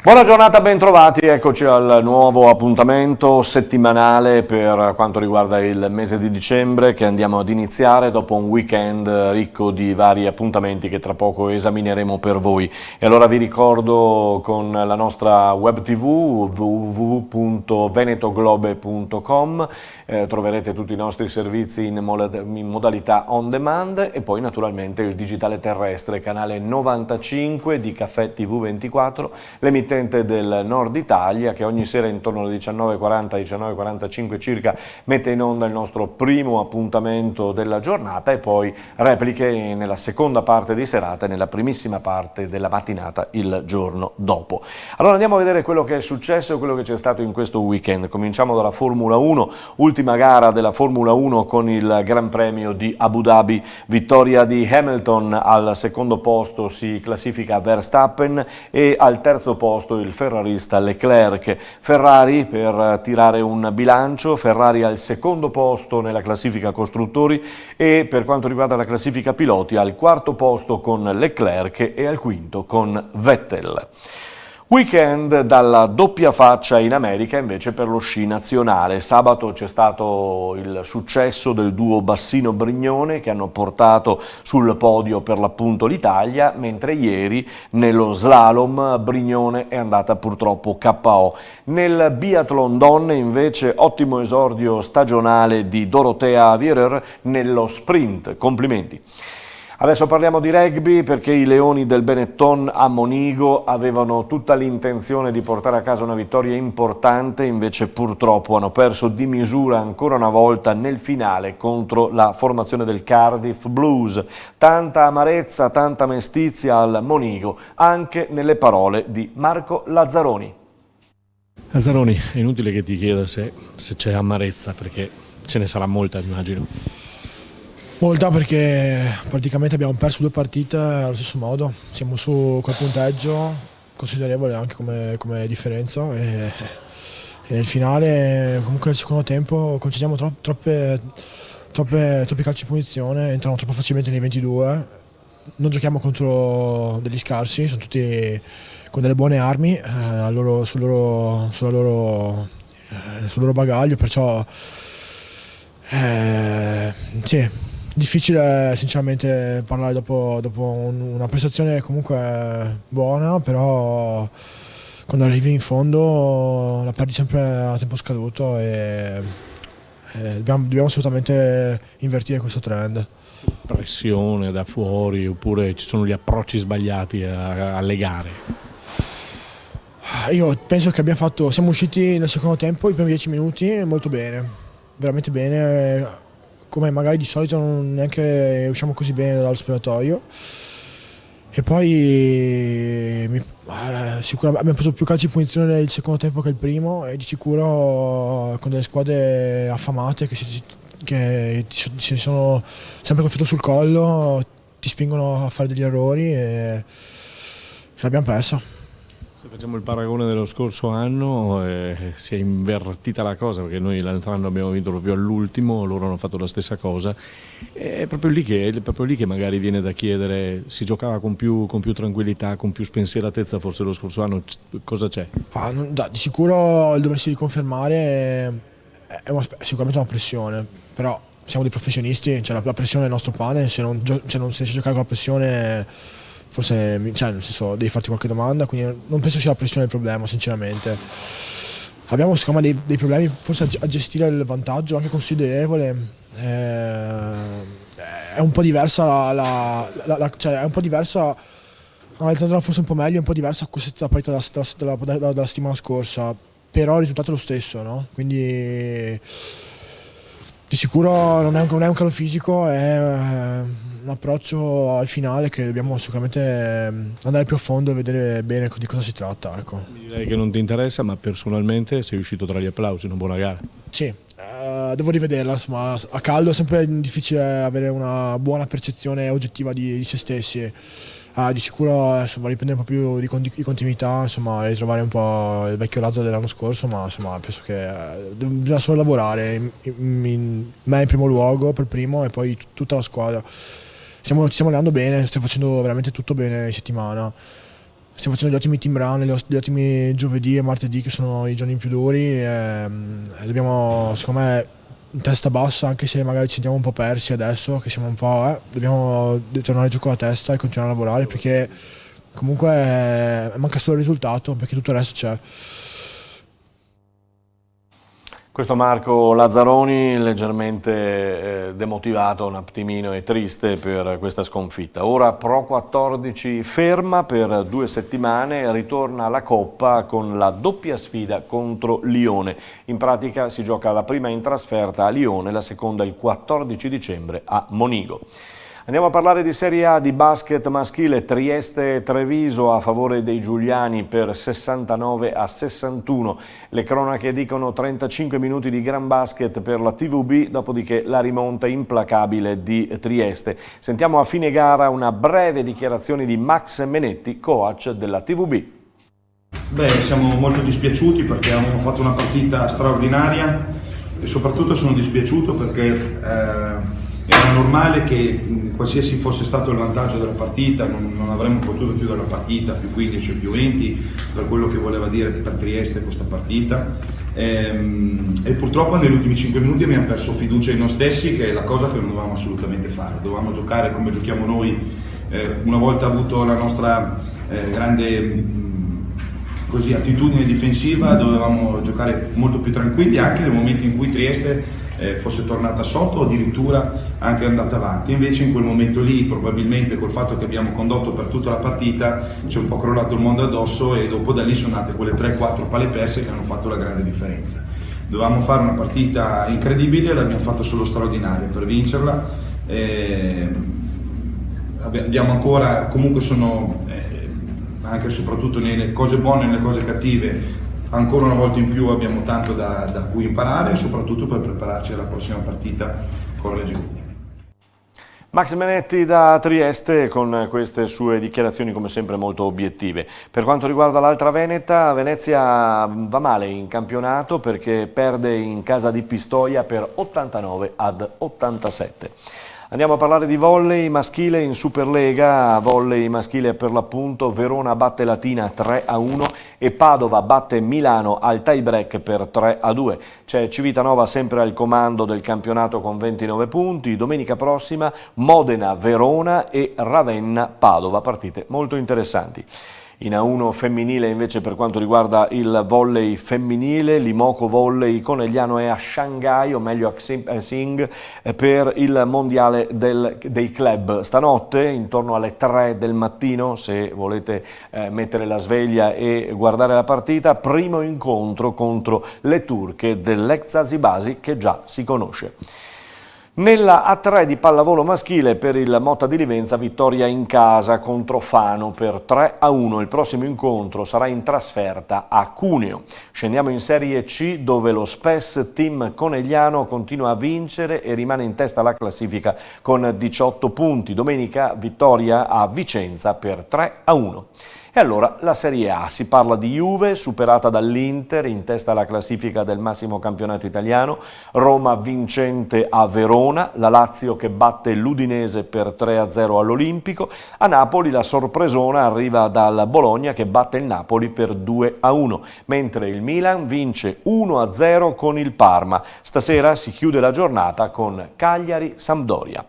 Buona giornata, bentrovati, eccoci al nuovo appuntamento settimanale per quanto riguarda il mese di dicembre che andiamo ad iniziare dopo un weekend ricco di vari appuntamenti che tra poco esamineremo per voi. E allora vi ricordo con la nostra web tv www.venetoglobe.com troverete tutti i nostri servizi in modalità on demand e poi naturalmente il digitale terrestre, canale 95 di Caffè TV24, l'emittente del Nord Italia che ogni sera intorno alle 19:40, 19:45 circa mette in onda il nostro primo appuntamento della giornata e poi repliche nella seconda parte di serata e nella primissima parte della mattinata il giorno dopo. Allora andiamo a vedere quello che è successo e quello che c'è stato in questo weekend. Cominciamo dalla Formula 1, ultima gara della Formula 1 con il Gran Premio di Abu Dhabi, vittoria di Hamilton, al secondo posto si classifica Verstappen e al terzo posto il ferrarista Leclerc. Ferrari, per tirare un bilancio, Ferrari al secondo posto nella classifica costruttori e per quanto riguarda la classifica piloti al quarto posto con Leclerc e al quinto con Vettel. Weekend dalla doppia faccia in America invece per lo sci nazionale. Sabato c'è stato il successo del duo Bassino-Brignone che hanno portato sul podio per l'appunto l'Italia, mentre ieri nello slalom Brignone è andata purtroppo KO. Nel biathlon donne invece ottimo esordio stagionale di Dorotea Wierer nello sprint. Complimenti. Adesso parliamo di rugby perché i Leoni del Benetton a Monigo avevano tutta l'intenzione di portare a casa una vittoria importante, invece purtroppo hanno perso di misura ancora una volta nel finale contro la formazione del Cardiff Blues. Tanta amarezza, tanta mestizia al Monigo, anche nelle parole di Marco Lazzaroni. Lazzaroni, è inutile che ti chieda se c'è amarezza perché ce ne sarà molta, immagino. Molta perché praticamente abbiamo perso 2 partite allo stesso modo, siamo su quel punteggio considerevole anche come differenza e nel finale comunque nel secondo tempo concediamo troppi calci di punizione, entrano troppo facilmente nei 22, non giochiamo contro degli scarsi, sono tutti con delle buone armi sul loro bagaglio, perciò sì. Difficile sinceramente parlare dopo una prestazione comunque buona, però quando arrivi in fondo la perdi sempre a tempo scaduto e dobbiamo assolutamente invertire questo trend. Pressione da fuori oppure ci sono gli approcci sbagliati alle gare? Io penso che siamo usciti nel secondo tempo, i primi 10 minuti molto bene, veramente bene, come magari di solito non neanche usciamo così bene dallo spogliatoio. E poi sicuramente abbiamo preso più calci di punizione il secondo tempo che il primo e di sicuro con delle squadre affamate che si sono sempre col fiato sul collo, ti spingono a fare degli errori e l'abbiamo persa. Se facciamo il paragone dello scorso anno si è invertita la cosa perché noi l'altro anno abbiamo vinto proprio all'ultimo, loro hanno fatto la stessa cosa. È proprio lì che magari viene da chiedere, si giocava con più tranquillità, con più spensieratezza forse lo scorso anno, cosa c'è? Di sicuro il doversi riconfermare è sicuramente una pressione, però siamo dei professionisti, cioè la pressione è il nostro pane, se non si riesce a giocare con la pressione forse nel senso devi farti qualche domanda, quindi non penso sia la pressione il problema sinceramente. Abbiamo secondo me dei problemi forse a gestire il vantaggio anche considerevole, è un po' diversa cioè è un po' diversa, analizzandola forse un po' meglio, è un po' diversa questa partita della settimana scorsa, però il risultato è lo stesso, no? Quindi di sicuro non è un calo fisico, è un approccio al finale che dobbiamo sicuramente andare più a fondo e vedere bene di cosa si tratta. Ecco. Mi direi che non ti interessa, ma personalmente sei uscito tra gli applausi, una buona gara. Sì, devo rivederla, insomma, a caldo è sempre difficile avere una buona percezione oggettiva di se stessi. Di sicuro insomma, riprendere un po' più di continuità, insomma, ritrovare un po' il vecchio Lazza dell'anno scorso, ma insomma, penso che bisogna solo lavorare, me in primo luogo per primo e poi tutta la squadra. Ci stiamo allenando bene, stiamo facendo veramente tutto bene in settimana. stiamo facendo degli ottimi team run, degli ottimi giovedì e martedì che sono i giorni più duri e dobbiamo, secondo me, in testa bassa, anche se magari ci sentiamo un po' persi adesso, che siamo un po', dobbiamo tornare giù con la testa e continuare a lavorare, perché comunque manca solo il risultato, perché tutto il resto c'è. Questo Marco Lazzaroni leggermente demotivato un attimino e triste per questa sconfitta. Ora Pro 14 ferma per 2 settimane, ritorna alla Coppa con la doppia sfida contro Lione. In pratica si gioca la prima in trasferta a Lione, la seconda il 14 dicembre a Monigo. Andiamo a parlare di Serie A di basket maschile. Trieste-Treviso a favore dei giuliani per 69-61. Le cronache dicono 35 minuti di gran basket per la TVB, dopodiché la rimonta implacabile di Trieste. Sentiamo a fine gara una breve dichiarazione di Max Menetti, coach della TVB. Siamo molto dispiaciuti perché abbiamo fatto una partita straordinaria e soprattutto sono dispiaciuto perché era normale che qualsiasi fosse stato il vantaggio della partita non avremmo potuto chiudere la partita più 15 o più 20 per quello che voleva dire per Trieste questa partita e purtroppo negli ultimi 5 minuti abbiamo perso fiducia in noi stessi, che è la cosa che non dovevamo assolutamente fare. Dovevamo giocare come giochiamo noi, una volta avuto la nostra grande attitudine difensiva dovevamo giocare molto più tranquilli anche nel momento in cui Trieste fosse tornata sotto o addirittura anche andata avanti. Invece in quel momento lì, probabilmente col fatto che abbiamo condotto per tutta la partita, ci è un po' crollato il mondo addosso e dopo da lì sono nate quelle 3-4 palle perse che hanno fatto la grande differenza. Dovevamo fare una partita incredibile, l'abbiamo fatto solo straordinaria per vincerla. Abbiamo ancora, comunque sono anche e soprattutto nelle cose buone e nelle cose cattive, ancora una volta in più abbiamo tanto da cui imparare, soprattutto per prepararci alla prossima partita con Reggio Emilia. Max Menetti da Trieste con queste sue dichiarazioni come sempre molto obiettive. Per quanto riguarda l'altra Veneta, Venezia va male in campionato perché perde in casa di Pistoia per 89-87. Andiamo a parlare di volley maschile in Superlega. Volley maschile per l'appunto, Verona batte Latina 3-1 e Padova batte Milano al tie break per 3-2. C'è Civitanova sempre al comando del campionato con 29 punti. Domenica prossima Modena-Verona e Ravenna-Padova, partite molto interessanti. In A1 femminile invece per quanto riguarda il volley femminile, l'Imoco Volley Conegliano è a Shanghai, o meglio a Xing, per il mondiale dei club. Stanotte intorno alle 3 del mattino, se volete mettere la sveglia e guardare la partita, primo incontro contro le turche dell'ex Asibasi che già si conosce. Nella A3 di pallavolo maschile per il Motta di Livenza, vittoria in casa contro Fano per 3-1. Il prossimo incontro sarà in trasferta a Cuneo. Scendiamo in Serie C dove lo SPES Team Conegliano continua a vincere e rimane in testa alla classifica con 18 punti. Domenica vittoria a Vicenza per 3-1. E allora la Serie A, si parla di Juve superata dall'Inter in testa alla classifica del massimo campionato italiano, Roma vincente a Verona, la Lazio che batte l'Udinese per 3-0 all'Olimpico, a Napoli la sorpresona arriva dal Bologna che batte il Napoli per 2-1, mentre il Milan vince 1-0 con il Parma. Stasera si chiude la giornata con Cagliari-Sampdoria.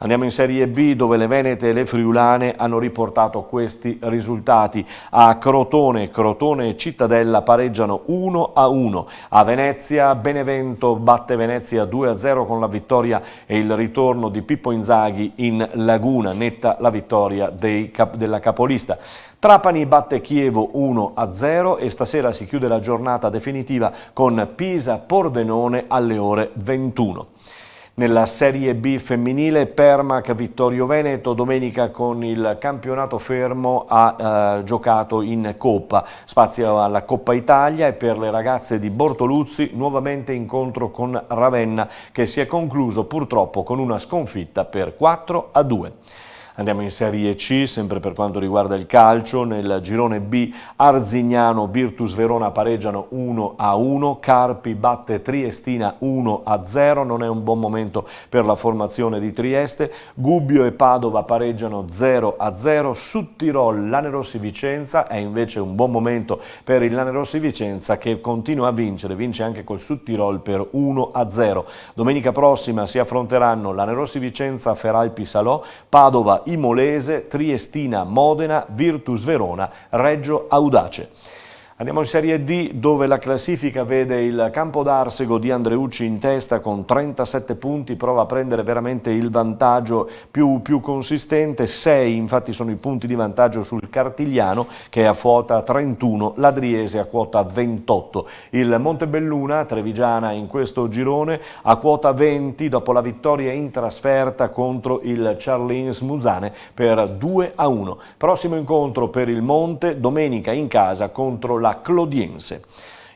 Andiamo in Serie B dove le venete e le friulane hanno riportato questi risultati. A Crotone e Cittadella pareggiano 1-1. A Venezia, Benevento batte Venezia 2-0 con la vittoria e il ritorno di Pippo Inzaghi in Laguna, netta la vittoria della capolista. Trapani batte Chievo 1-0 e stasera si chiude la giornata definitiva con Pisa-Pordenone alle ore 21. Nella Serie B femminile Permac Vittorio Veneto domenica con il campionato fermo ha giocato in Coppa, spazio alla Coppa Italia e per le ragazze di Bortoluzzi nuovamente incontro con Ravenna che si è concluso purtroppo con una sconfitta per 4-2. Andiamo in Serie C, sempre per quanto riguarda il calcio. Nel girone B Arzignano, Virtus Verona pareggiano 1-1, Carpi batte Triestina 1-0, non è un buon momento per la formazione di Trieste, Gubbio e Padova pareggiano 0-0, Sudtirol Lanerossi Vicenza è invece un buon momento per il Lanerossi Vicenza che continua a vincere, vince anche col Sudtirol per 1-0. Domenica prossima si affronteranno Lanerossi Vicenza, Feralpi Salò, Padova Imolese, Triestina Modena, Virtus Verona, Reggio Audace. Andiamo in Serie D, dove la classifica vede il Campo d'Arsego di Andreucci in testa con 37 punti, prova a prendere veramente il vantaggio più consistente, 6 infatti sono i punti di vantaggio sul Cartigliano che è a quota 31, l'Adriese a quota 28. Il Montebelluna, trevigiana in questo girone, a quota 20 dopo la vittoria in trasferta contro il Charlins Muzzane per 2-1. Prossimo incontro per il Monte, domenica in casa contro la Clodiense.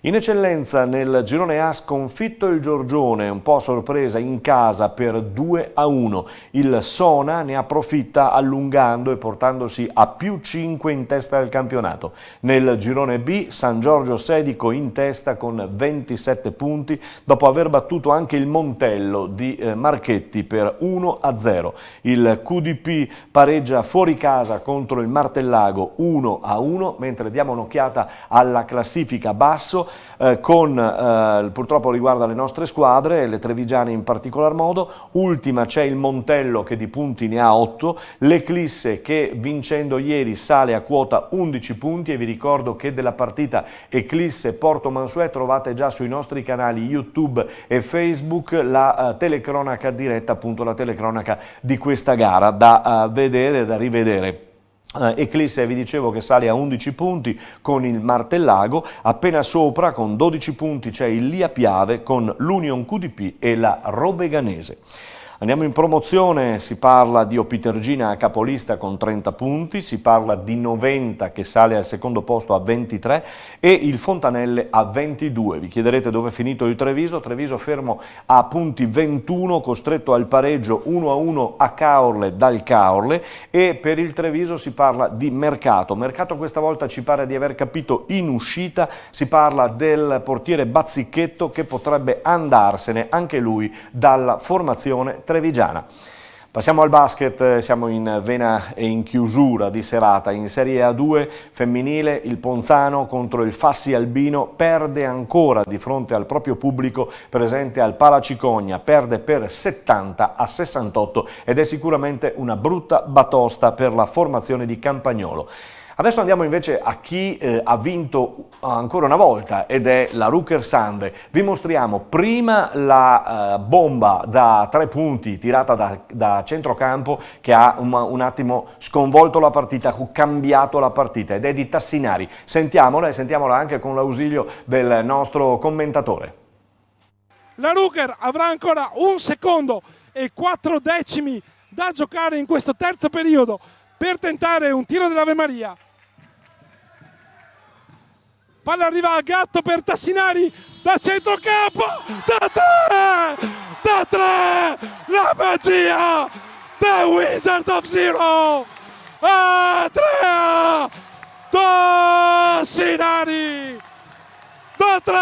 In eccellenza nel girone A sconfitto il Giorgione, un po' a sorpresa in casa per 2-1. Il Sona ne approfitta allungando e portandosi a più 5 in testa del campionato. Nel girone B San Giorgio Sedico in testa con 27 punti dopo aver battuto anche il Montello di Marchetti per 1-0. Il QDP pareggia fuori casa contro il Martellago 1-1, mentre diamo un'occhiata alla classifica basso. Purtroppo riguarda le nostre squadre, le trevigiane in particolar modo. Ultima c'è il Montello che di punti ne ha 8, l'Eclisse che vincendo ieri sale a quota 11 punti e vi ricordo che della partita Eclisse Porto Mansuè trovate già sui nostri canali YouTube e Facebook la telecronaca diretta, appunto la telecronaca di questa gara da vedere e da rivedere. Eclisse vi dicevo che sale a 11 punti con il Martellago, appena sopra con 12 punti c'è il Lia Piave con l'Union QDP e la Robeganese. Andiamo in promozione, si parla di Opitergina a capolista con 30 punti, si parla di Noventa che sale al secondo posto a 23 e il Fontanelle a 22. Vi chiederete dove è finito il Treviso? Treviso fermo a punti 21, costretto al pareggio 1-1 a Caorle dal Caorle, e per il Treviso si parla di Mercato. Mercato questa volta ci pare di aver capito in uscita, si parla del portiere Bazzicchetto che potrebbe andarsene anche lui dalla formazione trevigiana. Passiamo al basket, siamo in vena e in chiusura di serata. In Serie A2 femminile il Ponzano contro il Fassi Albino perde ancora di fronte al proprio pubblico presente al Palacicogna, perde per 70-68 ed è sicuramente una brutta batosta per la formazione di Campagnolo. Adesso andiamo invece a chi ha vinto ancora una volta ed è la Rucker Sande. Vi mostriamo prima la bomba da 3 punti tirata da centrocampo che ha un attimo sconvolto la partita, ha cambiato la partita ed è di Tassinari. Sentiamola e sentiamola anche con l'ausilio del nostro commentatore. La Rucker avrà ancora 1 secondo e 4 decimi da giocare in questo terzo periodo per tentare un tiro dell'Ave Maria. Palla arriva a gatto per Tassinari, da centrocampo, da 3, la magia, The Wizard of Zero, Andrea Tassinari, da 3!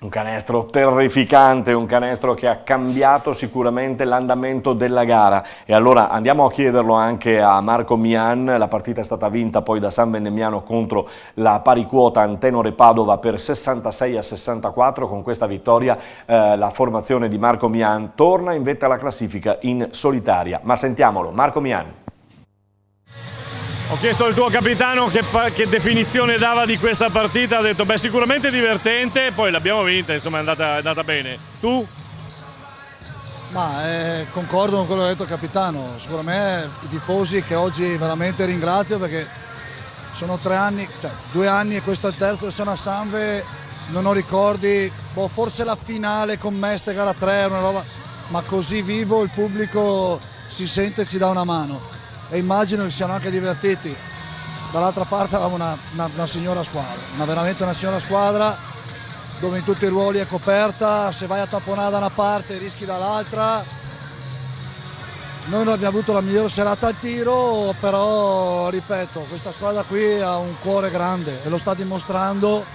Un canestro terrificante, un canestro che ha cambiato sicuramente l'andamento della gara. E allora andiamo a chiederlo anche a Marco Mian. La partita è stata vinta poi da San Vendemiano contro la pari quota Antenore Padova per 66-64. Con questa vittoria la formazione di Marco Mian torna in vetta alla classifica in solitaria. Ma sentiamolo, Marco Mian. Ho chiesto al tuo capitano che definizione dava di questa partita, ha detto beh sicuramente divertente, poi l'abbiamo vinta, insomma è andata bene. Tu? Ma concordo con quello che ha detto il capitano, sicuramente i tifosi che oggi veramente ringrazio perché sono 3 anni, cioè 2 anni e questo è il terzo del Sona Sanve, non ho ricordi, forse la finale con Mestre gara 3, una roba, ma così vivo il pubblico si sente e ci dà una mano. E immagino che siano anche divertiti. Dall'altra parte avevamo una signora squadra, veramente una signora squadra dove in tutti i ruoli è coperta, se vai a tapponare da una parte rischi dall'altra Noi non abbiamo avuto la migliore serata al tiro, però ripeto, questa squadra qui ha un cuore grande e lo sta dimostrando,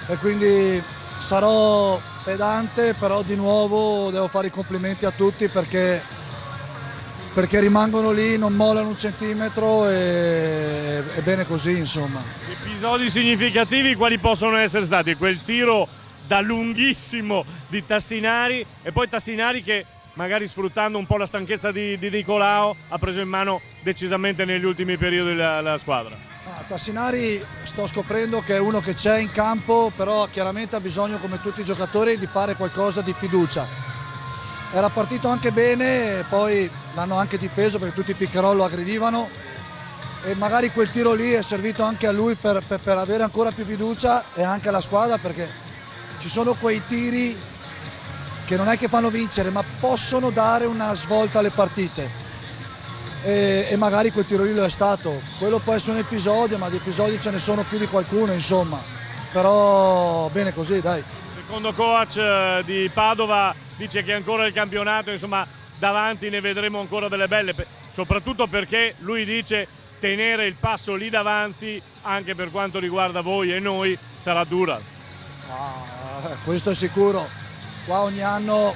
e quindi sarò pedante, però di nuovo devo fare i complimenti a tutti perché rimangono lì, non mollano un centimetro e è bene così, insomma. Episodi significativi quali possono essere stati? Quel tiro da lunghissimo di Tassinari, e poi Tassinari che magari sfruttando un po' la stanchezza di Nicolao ha preso in mano decisamente negli ultimi periodi la squadra. Tassinari sto scoprendo che è uno che c'è in campo, però chiaramente ha bisogno, come tutti i giocatori, di fare qualcosa di fiducia. Era partito anche bene, poi l'hanno anche difeso perché tutti i pick and roll lo aggredivano, e magari quel tiro lì è servito anche a lui per avere ancora più fiducia, e anche alla squadra, perché ci sono quei tiri che non è che fanno vincere, ma possono dare una svolta alle partite, e magari quel tiro lì lo è stato. Quello può essere un episodio, ma di episodi ce ne sono più di qualcuno, insomma, però bene così, dai. Secondo coach di Padova dice che ancora il campionato, insomma, davanti ne vedremo ancora delle belle, soprattutto perché lui dice tenere il passo lì davanti, anche per quanto riguarda voi e noi, sarà dura. Questo è sicuro. Qua ogni anno,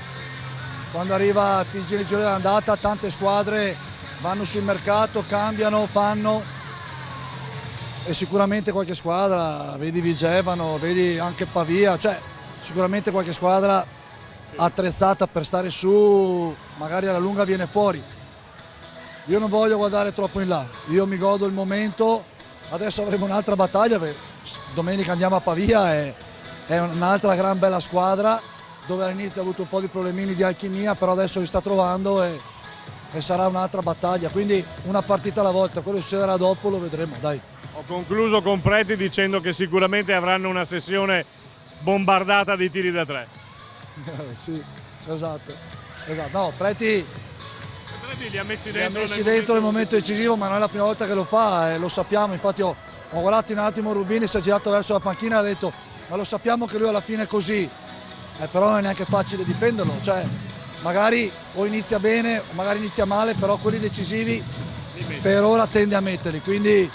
quando arriva il giro dell'andata, tante squadre vanno sul mercato, cambiano, fanno, e sicuramente qualche squadra, vedi Vigevano, vedi anche Pavia, cioè sicuramente qualche squadra attrezzata per stare su, magari alla lunga viene fuori. Io non voglio guardare troppo in là, io mi godo il momento. Adesso avremo un'altra battaglia, perché domenica andiamo a Pavia, è un'altra gran bella squadra, dove all'inizio ha avuto un po' di problemini di alchimia, però adesso li sta trovando e sarà un'altra battaglia, quindi una partita alla volta. Quello che succederà dopo lo vedremo, dai. Ho concluso con Preti dicendo che sicuramente avranno una sessione bombardata di tiri da tre. Sì, esatto. No, Preti li ha messi dentro nel momento decisivo, ma non è la prima volta che lo fa, e lo sappiamo. Infatti ho guardato un attimo Rubini, si è girato verso la panchina e ha detto: ma lo sappiamo che lui alla fine è così, però non è neanche facile difenderlo, cioè magari o inizia bene o magari inizia male, però quelli decisivi per ora tende a metterli, quindi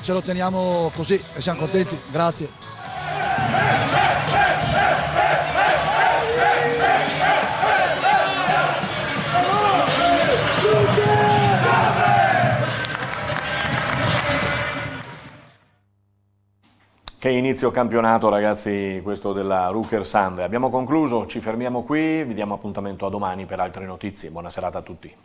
ce lo teniamo così e siamo contenti. Grazie. Che inizio campionato, ragazzi, questo della Ruker Sunday. Abbiamo concluso, ci fermiamo qui, vi diamo appuntamento a domani per altre notizie. Buona serata a tutti.